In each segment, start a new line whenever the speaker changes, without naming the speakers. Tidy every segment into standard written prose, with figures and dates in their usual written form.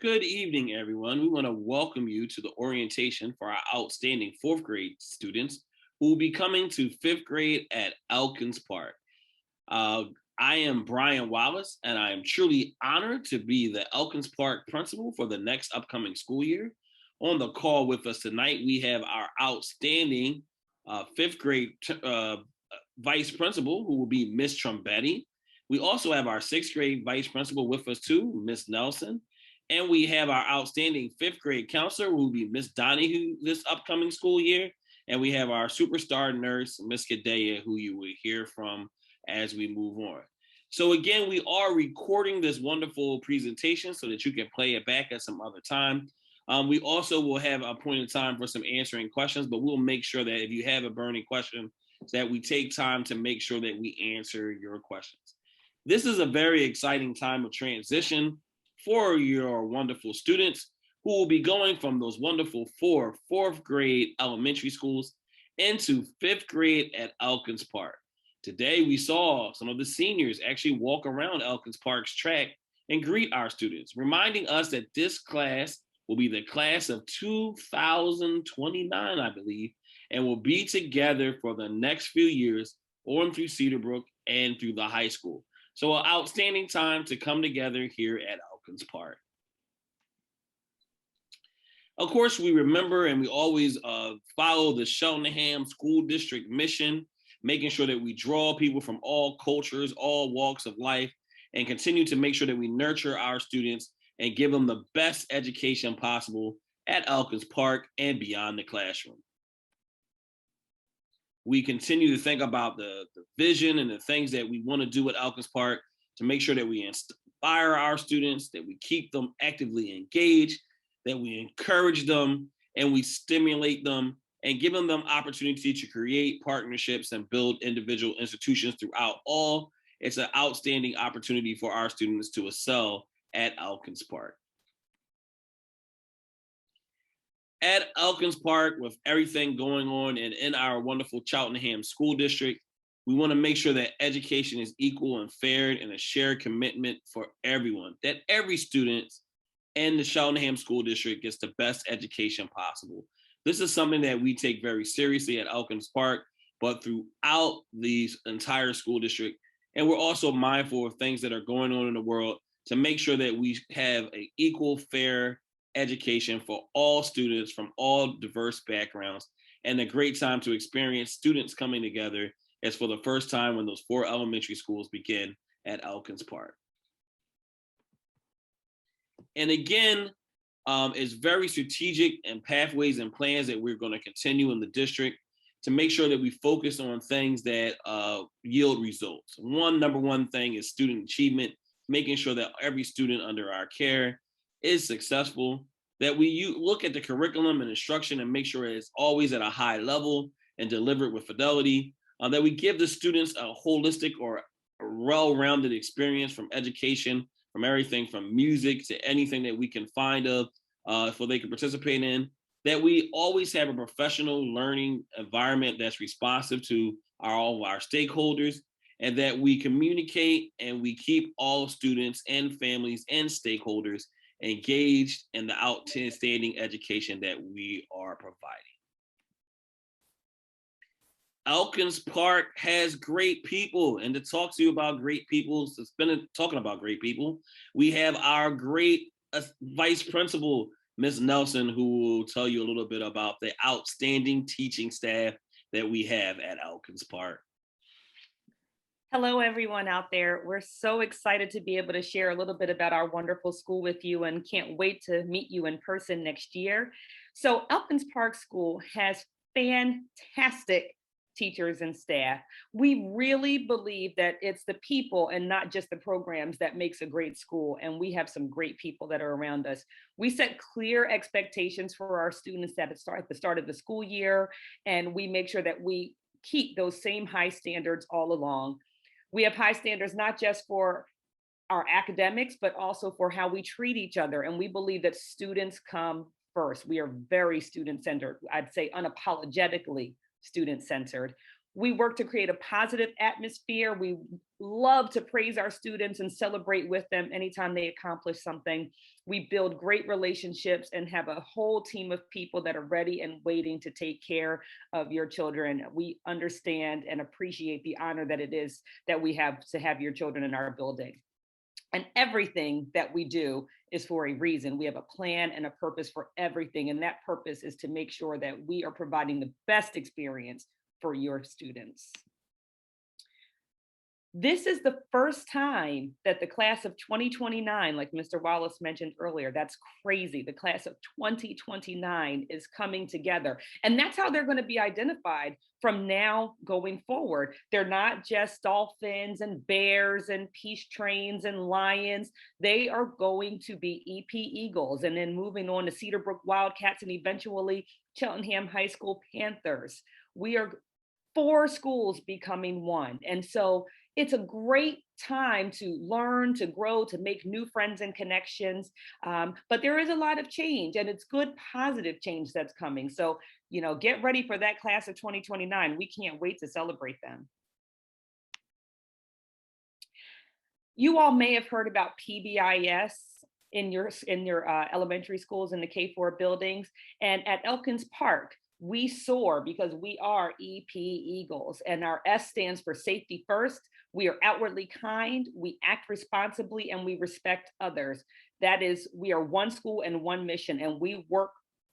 Good evening, everyone. We want to welcome you to the orientation for our outstanding fourth grade students who will be coming to fifth grade at Elkins Park. Uh, I am Brian Wallace, and I am truly honored to be the Elkins Park principal for the next upcoming school year. On the call with us tonight, we have our outstanding fifth grade vice principal, who will be Miss Trombetti. We also have our sixth grade vice principal with us too, Miss Nelson. And we have our outstanding fifth grade counselor, who will be Miss Donahue this upcoming school year. And we have our superstar nurse, Miss Kadea, who you will hear from as we move on. So again, we are recording this wonderful presentation so that you can play it back at some other time. We also will have a point in time for some answering questions, but we'll make sure that if you have a burning question, that we take time to make sure that we answer your questions. This is a very exciting time of transition for your wonderful students who will be going from those wonderful fourth grade elementary schools into fifth grade at Elkins Park. Today, we saw some of the seniors actually walk around Elkins Park's track and greet our students, reminding us that this class will be the class of 2029, I believe, and will be together for the next few years on through Cedarbrook and through the high school. So an outstanding time to come together here at Elkins Park. Of course, we remember and we always follow the Cheltenham School District mission, making sure that we draw people from all cultures, all walks of life, and continue to make sure that we nurture our students and give them the best education possible at Elkins Park and beyond the classroom. We continue to think about the vision and the things that we want to do at Elkins Park to make sure that we inspire our students, that we keep them actively engaged, that we encourage them and we stimulate them and giving them opportunity to create partnerships and build individual institutions throughout all. It's an outstanding opportunity for our students to excel at Elkins Park. At Elkins Park, with everything going on and in our wonderful Cheltenham School District, we want to make sure that education is equal and fair and a shared commitment for everyone, that every student in the Cheltenham School District gets the best education possible. This is something that we take very seriously at Elkins Park, but throughout the entire school district. And we're also mindful of things that are going on in the world to make sure that we have an equal, fair education for all students from all diverse backgrounds, and a great time to experience students coming together as for the first time when those four elementary schools begin at Elkins Park. And again, it's very strategic and pathways and plans that we're going to continue in the district to make sure that we focus on things that yield results. Number one thing is student achievement, making sure that every student under our care is successful, that we look at the curriculum and instruction and make sure it's always at a high level and delivered with fidelity, that we give the students a holistic or a well-rounded experience from education, from everything from music to anything that we can find so they can participate in, that we always have a professional learning environment that's responsive to all of our stakeholders, and that we communicate and we keep all students and families and stakeholders engaged in the outstanding education that we are providing. Elkins Park has great people, and to talk to you about great people, talking about great people, we have our great vice principal, Ms. Nelson, who will tell you a little bit about the outstanding teaching staff that we have at Elkins Park.
Hello, everyone out there. We're so excited to be able to share a little bit about our wonderful school with you and can't wait to meet you in person next year. So Elkins Park School has fantastic teachers and staff. We really believe that it's the people and not just the programs that makes a great school. And we have some great people that are around us. We set clear expectations for our students at the start of the school year, and we make sure that we keep those same high standards all along. We have high standards not just for our academics, but also for how we treat each other. And we believe that students come first. We are very student-centered. I'd say unapologetically student-centered. We work to create a positive atmosphere. We love to praise our students and celebrate with them anytime they accomplish something. We build great relationships and have a whole team of people that are ready and waiting to take care of your children. We understand and appreciate the honor that it is that we have to have your children in our building. And everything that we do is for a reason. We have a plan and a purpose for everything. And that purpose is to make sure that we are providing the best experience for your students. This is the first time that the class of 2029, like Mr. Wallace mentioned earlier, that's crazy. The class of 2029 is coming together. And that's how they're going to be identified from now going forward. They're not just dolphins and bears and peace trains and lions. They are going to be EP Eagles, and then moving on to Cedarbrook Wildcats and eventually Cheltenham High School Panthers. We are 4 schools becoming one. And so it's a great time to learn, to grow, to make new friends and connections. But there is a lot of change, and it's good, positive change that's coming. So, get ready for that class of 2029. We can't wait to celebrate them. You all may have heard about PBIS in your elementary schools in the K-4 buildings, and at Elkins Park, we soar because we are EP Eagles, and our S stands for safety first. We are outwardly kind, we act responsibly, and we respect others. That is, we are one school and one mission, and we work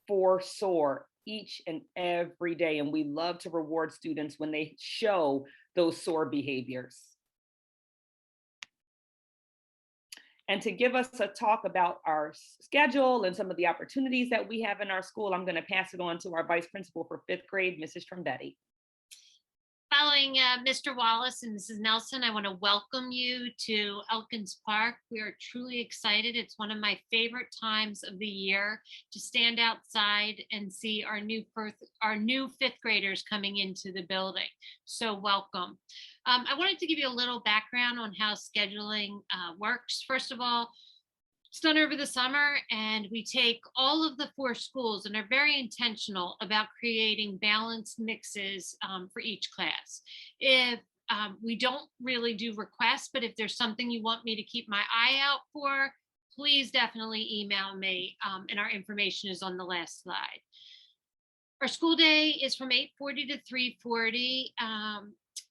for SOAR each and every day. And we love to reward students when they show those SOAR behaviors. And to give us a talk about our schedule and some of the opportunities that we have in our school, I'm going to pass it on to our Vice Principal for 5th grade, Mrs. Trombetti.
Following Mr. Wallace and Mrs. Nelson, I want to welcome you to Elkins Park. We are truly excited. It's one of my favorite times of the year to stand outside and see our new 5th graders coming into the building. So welcome. I wanted to give you a little background on how scheduling works. First of all, it's done over the summer, and we take all of the 4 schools and are very intentional about creating balanced mixes for each class. If we don't really do requests, but if there's something you want me to keep my eye out for, please definitely email me, and our information is on the last slide. Our school day is from 8:40 to 3:40.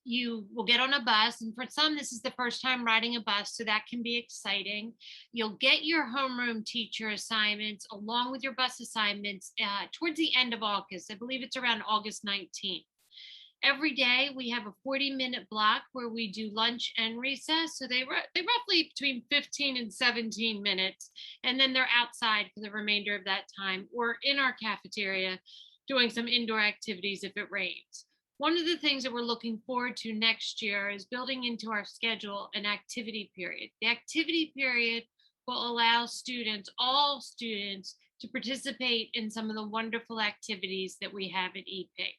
You will get on a bus, and for some, this is the first time riding a bus, so that can be exciting. You'll get your homeroom teacher assignments along with your bus assignments towards the end of August. I believe it's around August 19th. Every day we have a 40-minute block where we do lunch and recess. So they roughly between 15 and 17 minutes, and then they're outside for the remainder of that time or in our cafeteria doing some indoor activities if it rains. One of the things that we're looking forward to next year is building into our schedule an activity period. The activity period will allow students, all students, to participate in some of the wonderful activities that we have at EP.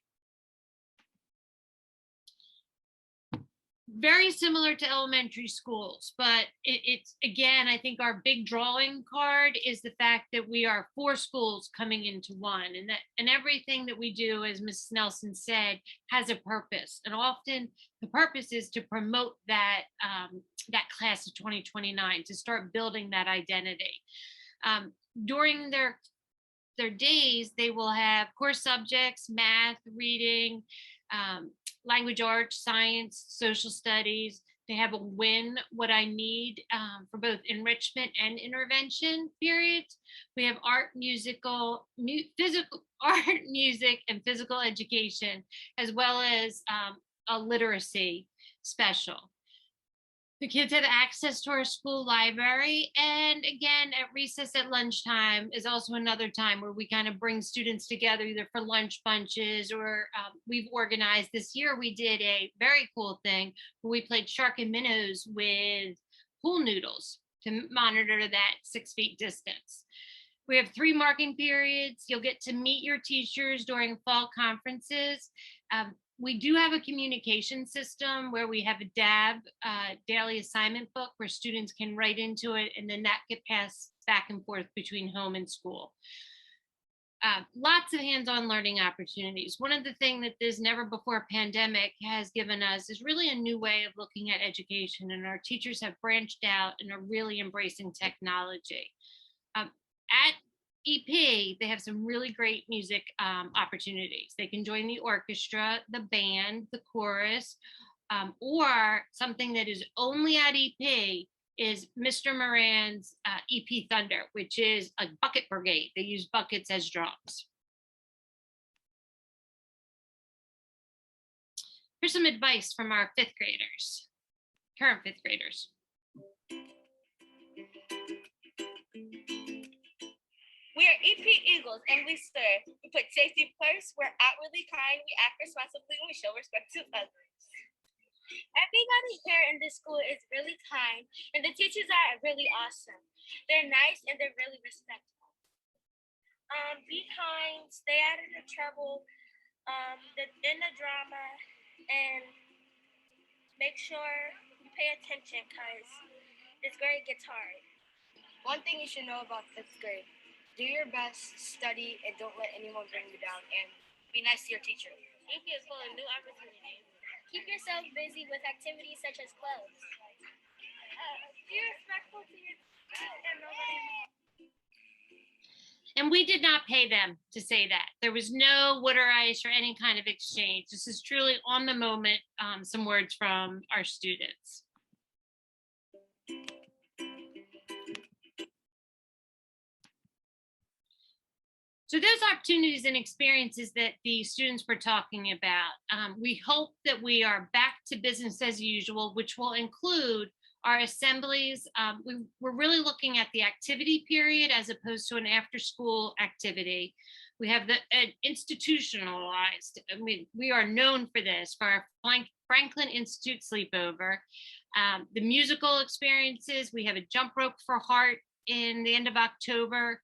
Very similar to elementary schools, but it's again, I think our big drawing card is the fact that we are 4 schools coming into one, and everything that we do, as Mrs. Nelson said, has a purpose, and often the purpose is to promote that that class of 2029, to start building that identity. During their days, they will have core subjects, math, reading, language arts, science, social studies. They have a win what I need for both enrichment and intervention periods. We have art, physical art, music, and physical education, as well as a literacy special. The kids have access to our school library. And again, at recess at lunchtime is also another time where we kind of bring students together either for lunch bunches or we've organized this year. We did a very cool thing where we played shark and minnows with pool noodles to monitor that 6 feet distance. We have 3 marking periods. You'll get to meet your teachers during fall conferences. We do have a communication system where we have a DAB, daily assignment book, where students can write into it, and then that get passed back and forth between home and school. Lots of hands-on learning opportunities. One of the things that this never before pandemic has given us is really a new way of looking at education, and our teachers have branched out and are really embracing technology. At EP, they have some really great music opportunities. They can join the orchestra, the band, the chorus, or something that is only at EP is Mr. Moran's EP Thunder, which is a bucket brigade. They use buckets as drums. Here's some advice from our fifth graders, current fifth graders.
We are EP Eagles and we serve. We put safety first. We're outwardly kind. We act responsibly and we show respect to others. Everybody here in this school is really kind, and the teachers are really awesome. They're nice and they're really respectful. Be kind, stay out of the trouble, in the drama, and make sure you pay attention because this grade gets hard.
One thing you should know about fifth grade: do your best, study, and don't let anyone bring you down, and be nice to your teacher.
EP is full of new opportunities. Keep yourself busy with activities such as clubs. Be respectful to your teachers and nobody.
And we did not pay them to say that. There was no wood or ice or any kind of exchange. This is truly on the moment, some words from our students. So those opportunities and experiences that the students were talking about, we hope that we are back to business as usual, which will include our assemblies. We're really looking at the activity period as opposed to an after-school activity. We have the institutionalized, I mean, we are known for this, for our Franklin Institute sleepover. The musical experiences, we have a jump rope for heart in the end of October.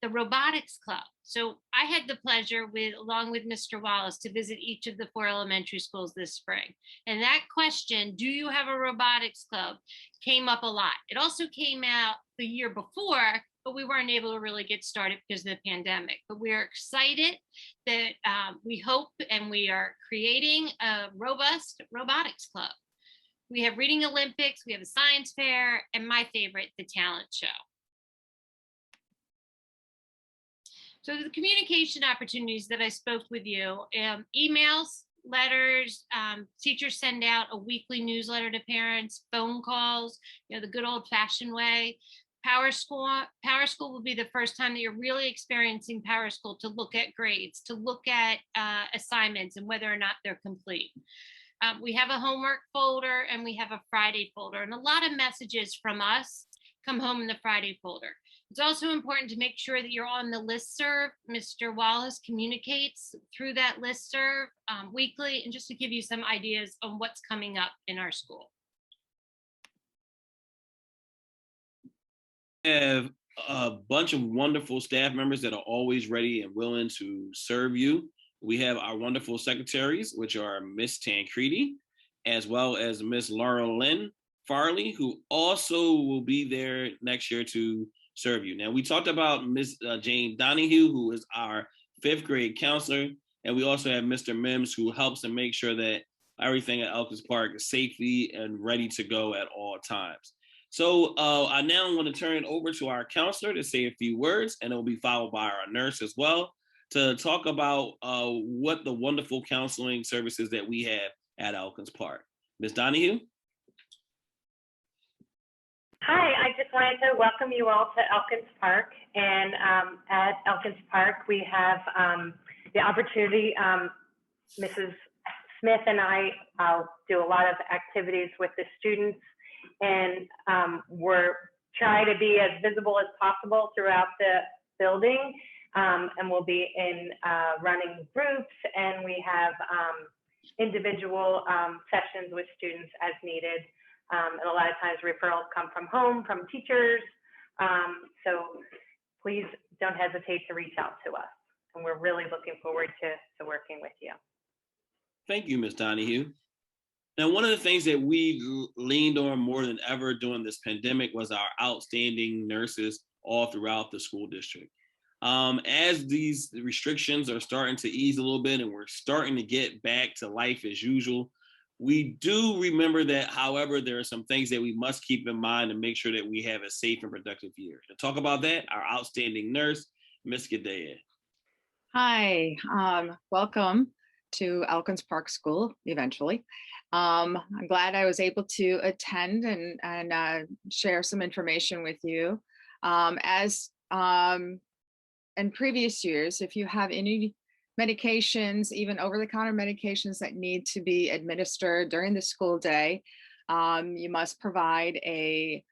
The Robotics Club. So I had the pleasure along with Mr. Wallace, to visit each of the 4 elementary schools this spring. And that question, do you have a robotics club, came up a lot. It also came out the year before, but we weren't able to really get started because of the pandemic. But we are excited that we hope and we are creating a robust robotics club. We have reading Olympics, we have a science fair, and my favorite, the talent show. So the communication opportunities that I spoke with you, emails, letters, teachers send out a weekly newsletter to parents, phone calls, the good old fashioned way. Power School will be the first time that you're really experiencing Power School to look at grades, to look at assignments and whether or not they're complete. We have a homework folder and we have a Friday folder, and a lot of messages from us come home in the Friday folder. It's also important to make sure that you're on the listserv. Mr. Wallace communicates through that listserv weekly, and just to give you some ideas on what's coming up in our school.
We have a bunch of wonderful staff members that are always ready and willing to serve you. We have our wonderful secretaries, which are Miss Tancredi, as well as Miss Laura Lynn Farley, who also will be there next year to serve you. Now, we talked about Miss Jane Donahue, who is our 5th grade counselor, and we also have Mr. Mims, who helps to make sure that everything at Elkins Park is safely and ready to go at all times. So I now want to turn it over to our counselor to say a few words, and it will be followed by our nurse as well, to talk about what the wonderful counseling services that we have at Elkins Park. Ms. Donahue?
Hi, I just wanted to welcome you all to Elkins Park. And at Elkins Park, we have the opportunity, Mrs. Smith and I do a lot of activities with the students, and we're trying to be as visible as possible throughout the building. And we'll be in running groups, and we have individual sessions with students as needed. And a lot of times referrals come from home, from teachers. So please don't hesitate to reach out to us. And we're really looking forward to working with you.
Thank you, Ms. Donahue. Now, one of the things that we leaned on more than ever during this pandemic was our outstanding nurses all throughout the school district. As these restrictions are starting to ease a little bit and we're starting to get back to life as usual, we do remember that, however, there are some things that we must keep in mind to make sure that we have a safe and productive year. To talk about that, our outstanding nurse, Ms. Gadea.
Hi, welcome to Elkins Park School eventually. I'm glad I was able to attend and share some information with you. As in previous years, if you have any medications, even over-the-counter medications that need to be administered during the school day, you must provide a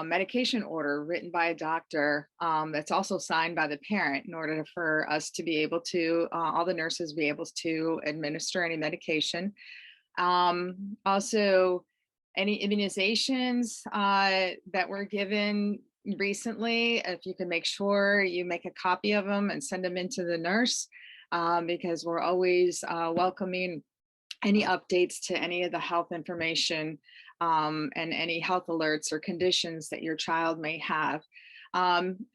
medication order written by a doctor that's also signed by the parent in order for us to be able to, all the nurses be able to administer any medication. Also, any immunizations that were given recently, if you can make sure you make a copy of them and send them into the nurse, because we're always welcoming any updates to any of the health information and any health alerts or conditions that your child may have.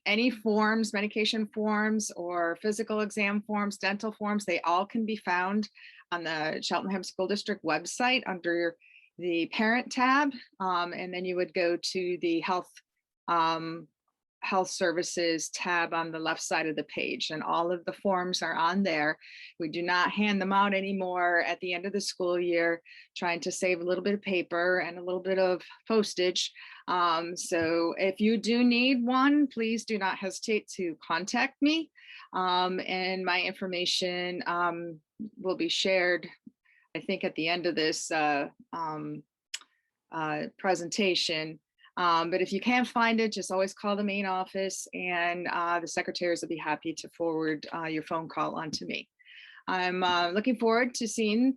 Any forms, medication forms or physical exam forms, dental forms, they all can be found on the Cheltenham School District website under the parent tab. And then you would go to the health services tab on the left side of the page, and all of the forms are on there. We do not hand them out anymore at the end of the school year, trying to save a little bit of paper and a little bit of postage. So if you do need one, please do not hesitate to contact me. And my information will be shared, I think, at the end of this presentation. But if you can't find it, just always call the main office, and the secretaries will be happy to forward your phone call on to me. I'm looking forward to seeing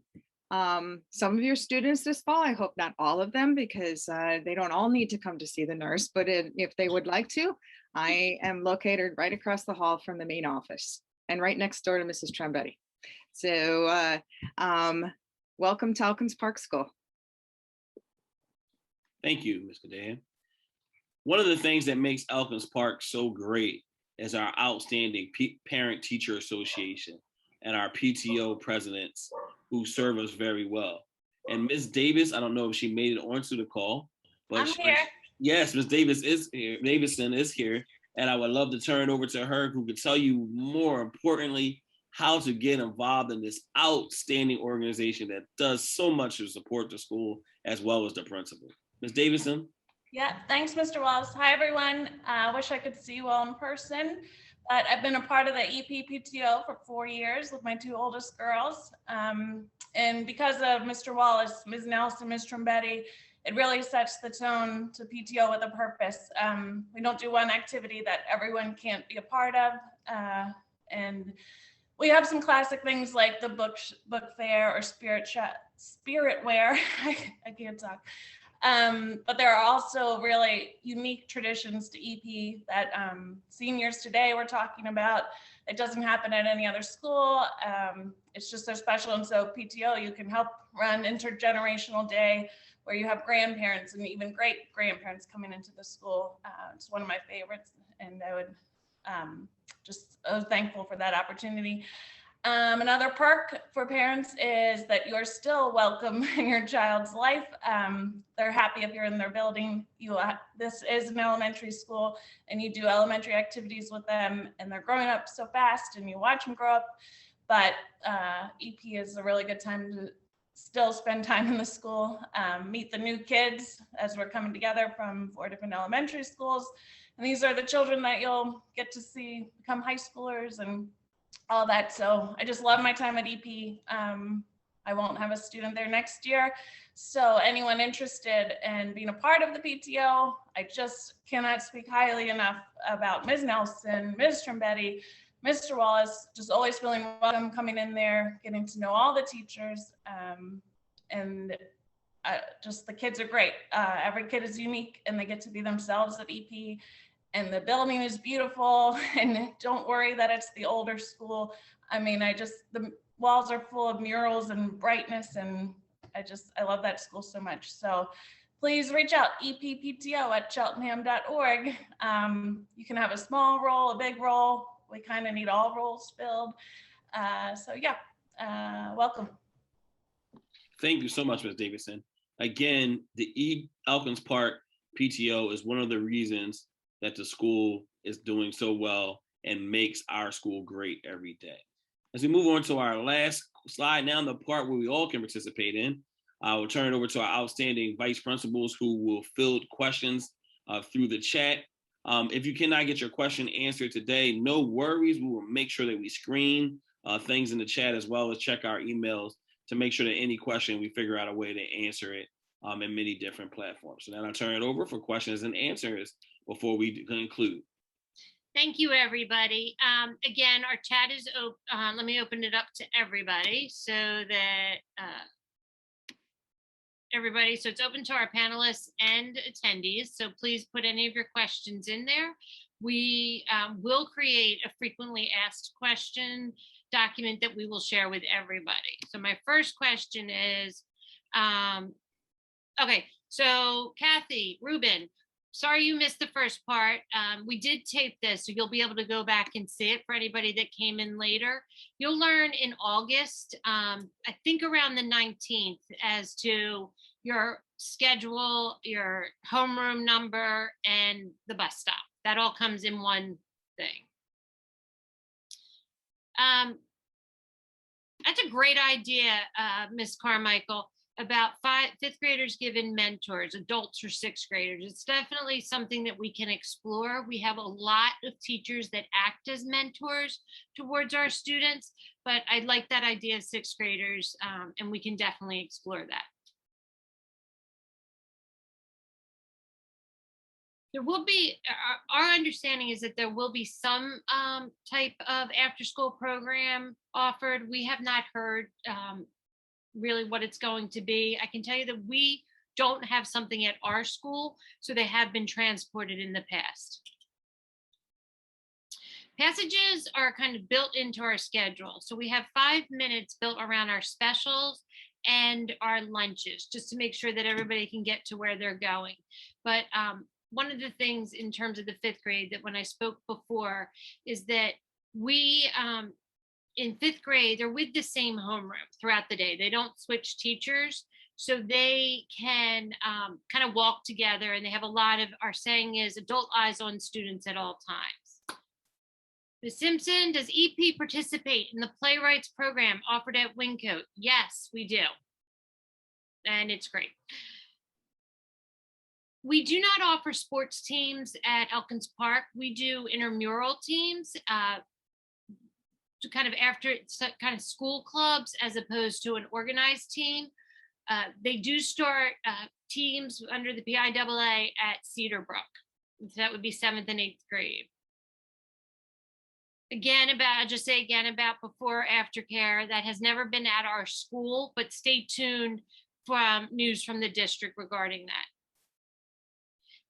some of your students this fall. I hope not all of them, because they don't all need to come to see the nurse, but if they would like to, I am located right across the hall from the main office and right next door to Mrs. Trembetti. So welcome to Elkins Park School.
Thank you, Ms. Gadea. One of the things that makes Elkins Park so great is our outstanding Parent-Teacher Association and our PTO presidents who serve us very well. And Ms. Davis, I don't know if she made it onto the call, but
I'm here.
Yes, Ms. Davis is here. Davison is here, and I would love to turn it over to her, who could tell you more importantly how to get involved in this outstanding organization that does so much to support the school as well as the principal. Ms. Davison.
Yeah, thanks, Mr. Wallace. Hi, everyone. I wish I could see you all in person, but I've been a part of the EPPTO for 4 years with my two oldest girls. And because of Mr. Wallace, Ms. Nelson, Ms. Trembetti, it really sets the tone to PTO with a purpose. We don't do one activity that everyone can't be a part of. And we have some classic things like the book fair or spirit wear. I can't talk. But there are also really unique traditions to EP that seniors today we're talking about. It doesn't happen at any other school. It's just so special. And so PTO, you can help run intergenerational day where you have grandparents and even great grandparents coming into the school. It's one of my favorites, and I would just thankful for that opportunity. Another perk for parents is that you're still welcome in your child's life. They're happy if you're in their building. This is an elementary school, and you do elementary activities with them, and they're growing up so fast, and you watch them grow up. But EP is a really good time to still spend time in the school, meet the new kids as we're coming together from 4 different elementary schools. And these are the children that you'll get to see become high schoolers and all that. So I just love my time at EP. I won't have a student there next year. So anyone interested in being a part of the PTO, I just cannot speak highly enough about Ms. Nelson, Ms. Trembetti, Mr. Wallace, just always feeling welcome coming in there, getting to know all the teachers. And just the kids are great. Every kid is unique and they get to be themselves at EP. And the building is beautiful, and don't worry that it's the older school. I mean, the walls are full of murals and brightness, and I love that school so much. So please reach out, eppto@cheltenham.org. You can have a small role, a big role, we kind of need all roles filled. So yeah, welcome.
Thank you so much, Ms. Davidson. Again, the Elkins Park PTO is one of the reasons that the school is doing so well and makes our school great every day. As we move on to our last slide, now the part where we all can participate in, I will turn it over to our outstanding vice principals who will field questions through the chat. If you cannot get your question answered today, no worries. We will make sure that we screen things in the chat as well as check our emails to make sure that any question, we figure out a way to answer it in many different platforms. So now I'll turn it over for questions and answers before we conclude.
Thank you, everybody. Again, our chat is open. Let me open it up to everybody so that so it's open to our panelists and attendees. So please put any of your questions in there. We will create a frequently asked question document that we will share with everybody. So my first question is, okay, so Kathy, Ruben, sorry you missed the first part. We did tape this, so you'll be able to go back and see it for anybody that came in later. You'll learn in August, I think around the 19th, as to your schedule, your homeroom number, and the bus stop. That all comes in one thing. That's a great idea, Ms. Carmichael, about fifth graders given mentors, adults or sixth graders. It's definitely something that we can explore. We have a lot of teachers that act as mentors towards our students, but I like that idea of sixth graders, and we can definitely explore that. There will be, our understanding is that there will be some type of after-school program offered. We have not heard really what it's going to be. I can tell you that we don't have something at our school, so they have been transported in the past. Passages are kind of built into our schedule. So we have 5 minutes built around our specials and our lunches, just to make sure that everybody can get to where they're going. But one of the things in terms of the fifth grade that when I spoke before is that we, in fifth grade, they're with the same homeroom throughout the day. They don't switch teachers, so they can kind of walk together, and they have a lot of, our saying is adult eyes on students at all times. Ms. Simpson, does EP participate in the playwrights program offered at Wingcote? Yes, we do. And it's great. We do not offer sports teams at Elkins Park. We do intramural teams to kind of after kind of school clubs as opposed to an organized team. They do start teams under the PIAA at Cedarbrook. So that would be 7th and 8th grade. Again, I'll just say again about before aftercare, that has never been at our school, but stay tuned from news from the district regarding that.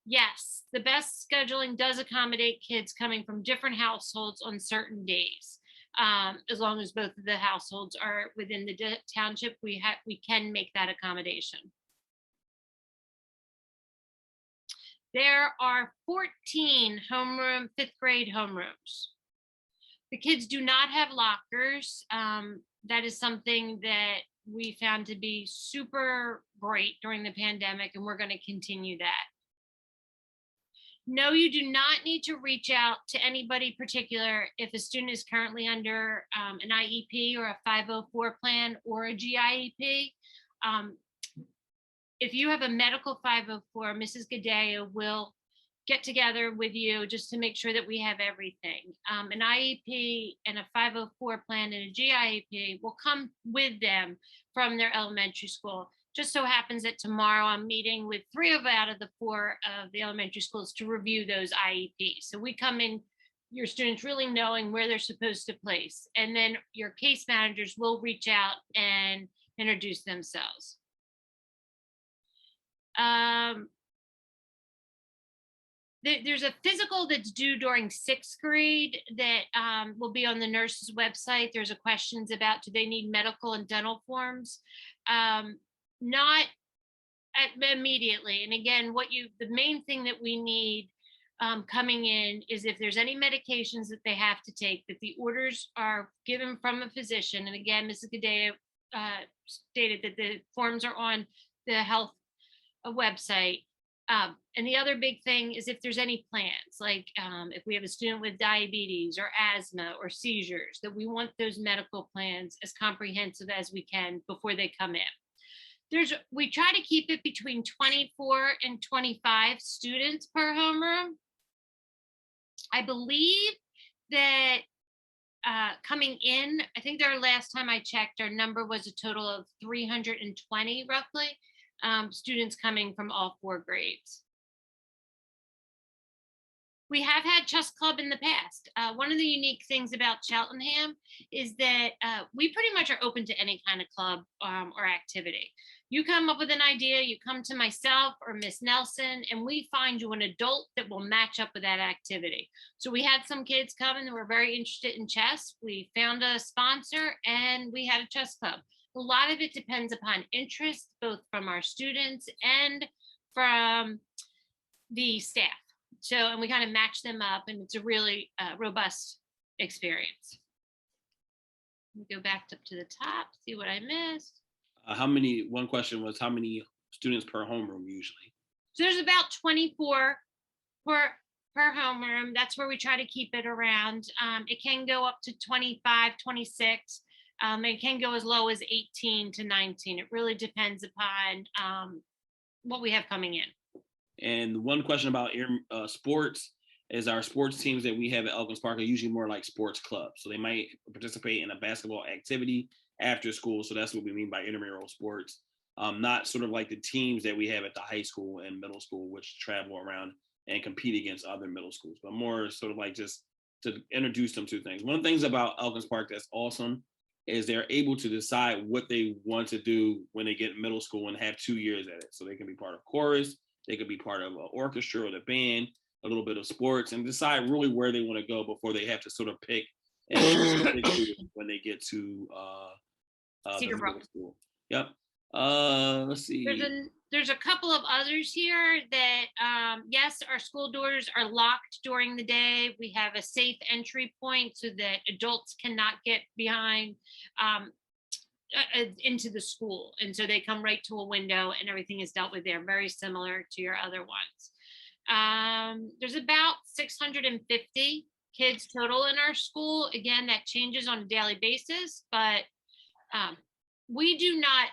Yes, the best scheduling does accommodate kids coming from different households on certain days. As long as both of the households are within the township, we can make that accommodation. There are 14 homeroom, 5th grade homerooms. The kids do not have lockers. That is something that we found to be super great during the pandemic, and we're going to continue that. No, you do not need to reach out to anybody particular if a student is currently under an IEP or a 504 plan or a GIEP. If you have a medical 504, Mrs. Gadea will get together with you just to make sure that we have everything. An IEP and a 504 plan and a GIEP will come with them from their elementary school. Just so happens that tomorrow I'm meeting with 3 out of the 4 of the elementary schools to review those IEPs. So we come in, your students really knowing where they're supposed to place, and then your case managers will reach out and introduce themselves. There's a physical that's due during 6th grade that will be on the nurse's website. There's a questions about, do they need medical and dental forms? Not immediately. And again, the main thing that we need coming in is if there's any medications that they have to take, that the orders are given from a physician. And again, Mrs. Gadea stated that the forms are on the health website. And the other big thing is if there's any plans, like if we have a student with diabetes or asthma or seizures, that we want those medical plans as comprehensive as we can before they come in. We try to keep it between 24 and 25 students per homeroom. I believe that coming in, I think our last time I checked, our number was a total of 320 roughly students coming from all 4 grades. We have had chess club in the past. One of the unique things about Cheltenham is that we pretty much are open to any kind of club or activity. You come up with an idea, you come to myself or Miss Nelson, and we find you an adult that will match up with that activity. So we had some kids come and were very interested in chess. We found a sponsor and we had a chess club. A lot of it depends upon interest, both from our students and from the staff. So, and we kind of match them up, and it's a really robust experience. Let me go back up to the top, see what I missed.
One question was how many students per homeroom usually?
So there's about 24 per homeroom. That's where we try to keep it around. It can go up to 25, 26. It can go as low as 18 to 19. It really depends upon what we have coming in.
And one question about sports is our sports teams that we have at Elkins Park are usually more like sports clubs. So they might participate in a basketball activity after school. So that's what we mean by intramural sports. Not sort of like the teams that we have at the high school and middle school, which travel around and compete against other middle schools, but more sort of like just to introduce them to things. One of the things about Elkins Park that's awesome is they're able to decide what they want to do when they get in middle school and have 2 years at it. So they can be part of chorus, they could be part of an orchestra or the band, a little bit of sports, and decide really where they want to go before they have to sort of pick and when they get to the middle school. Yep. Let's see.
There's a couple of others here that, yes, our school doors are locked during the day. We have a safe entry point so that adults cannot get behind into the school. And so they come right to a window and everything is dealt with there, very similar to your other ones. There's about 650 kids total in our school. Again, that changes on a daily basis, but we do not,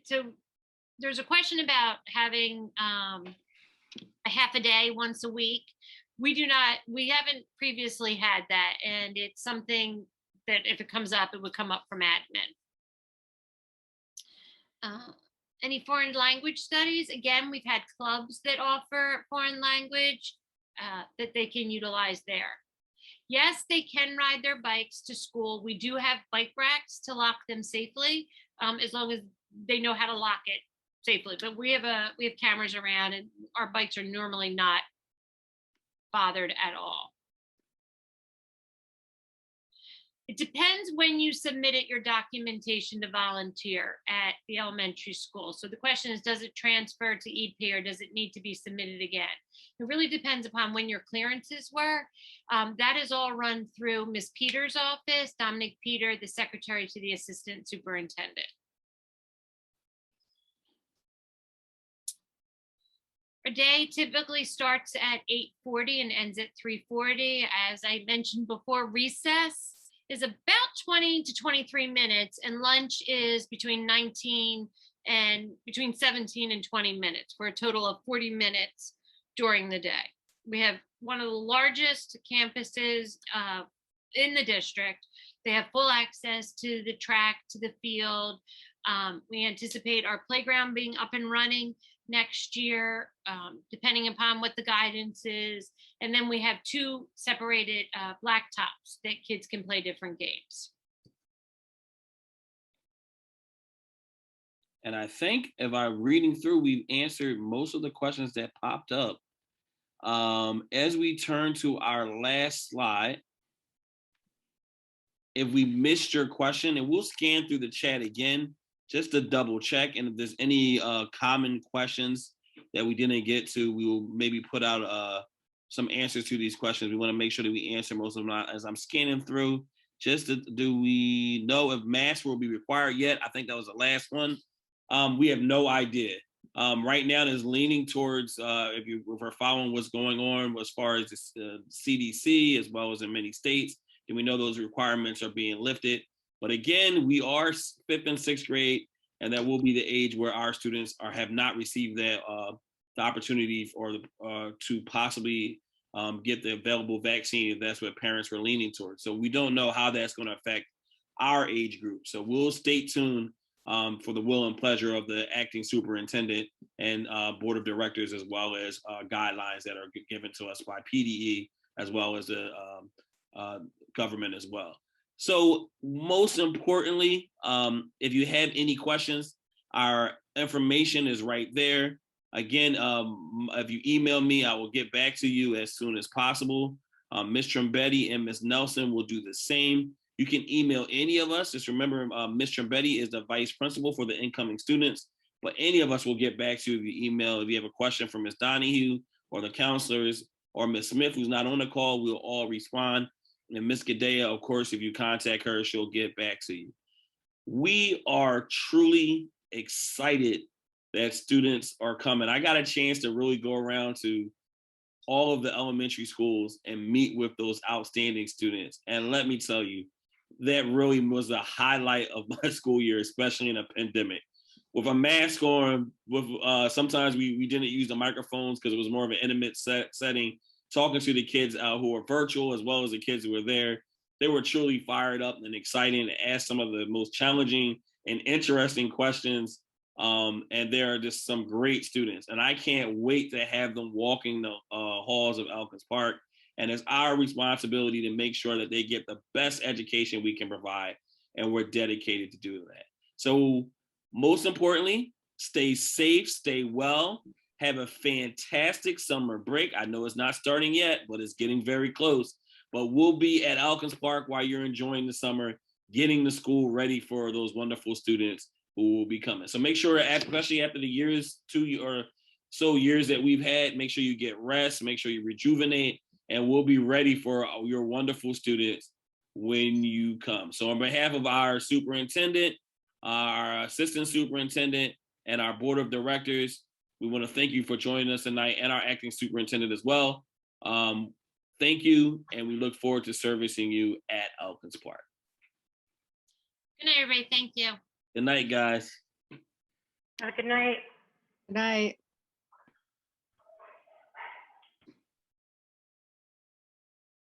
so there's a question about having a half a day once a week. We haven't previously had that. And it's something that if it comes up, it would come up from admin. Any foreign language studies? Again, we've had clubs that offer foreign language that they can utilize there. Yes, they can ride their bikes to school. We do have bike racks to lock them safely, as long as they know how to lock it safely. But we have cameras around, and our bikes are normally not bothered at all. It depends when you submitted your documentation to volunteer at the elementary school. So the question is, does it transfer to EP or does it need to be submitted again? It really depends upon when your clearances were. That is all run through Ms. Peters' office, Dominic Peter, the secretary to the assistant superintendent. Our day typically starts at 8:40 and ends at 3:40. As I mentioned before, recess is about 20 to 23 minutes, and lunch is between 17 and 20 minutes, for a total of 40 minutes during the day. We have one of the largest campuses in the district. They have full access to the track, to the field. We anticipate our playground being up and running next year, depending upon what the guidance is. And then we have 2 separated blacktops that kids can play different games.
And I think if I'm reading through, we've answered most of the questions that popped up. As we turn to our last slide, if we missed your question, and we'll scan through the chat again, just to double check. And if there's any common questions that we didn't get to, we will maybe put out some answers to these questions. We want to make sure that we answer most of them. As I'm scanning through, do we know if masks will be required yet? I think that was the last one. We have no idea. Right now, it's leaning towards, if we're following what's going on as far as the CDC, as well as in many states, then we know those requirements are being lifted. But again, we are 5th and 6th grade, and that will be the age where our students have not received that the opportunity to possibly get the available vaccine, if that's what parents were leaning towards. So we don't know how that's going to affect our age group. So we'll stay tuned for the will and pleasure of the acting superintendent and board of directors, as well as guidelines that are given to us by PDE, as well as the government as well. So most importantly, if you have any questions, our information is right there. Again, if you email me, I will get back to you as soon as possible. Ms. Trombetti and Ms. Nelson will do the same. You can email any of us. Just remember, Ms. Trombetti is the vice principal for the incoming students, but any of us will get back to you if you email. If you have a question for Ms. Donahue or the counselors or Ms. Smith, who's not on the call, we'll all respond. And Ms. Gadea, of course, if you contact her, she'll get back to you. We are truly excited that students are coming. I got a chance to really go around to all of the elementary schools and meet with those outstanding students. And let me tell you, that really was a highlight of my school year, especially in a pandemic. With a mask on, with sometimes we didn't use the microphones because it was more of an intimate setting, talking to the kids who were virtual, as well as the kids who were there. They were truly fired up and excited and asked some of the most challenging and interesting questions. And there are just some great students, and I can't wait to have them walking the halls of Elkins Park. And it's our responsibility to make sure that they get the best education we can provide, and we're dedicated to do that. So most importantly, stay safe, stay well, have a fantastic summer break. I know it's not starting yet, but it's getting very close. But we'll be at Elkins Park while you're enjoying the summer, getting the school ready for those wonderful students who will be coming. So make sure, especially after the years, 2 or so years that we've had, make sure you get rest, make sure you rejuvenate, and we'll be ready for your wonderful students when you come. So on behalf of our superintendent, our assistant superintendent, and our board of directors, we want to thank you for joining us tonight, and our acting superintendent as well. Thank you, and we look forward to servicing you at Elkins Park.
Good night, everybody. Thank you.
Good night, guys.
Have a good night.
Good night.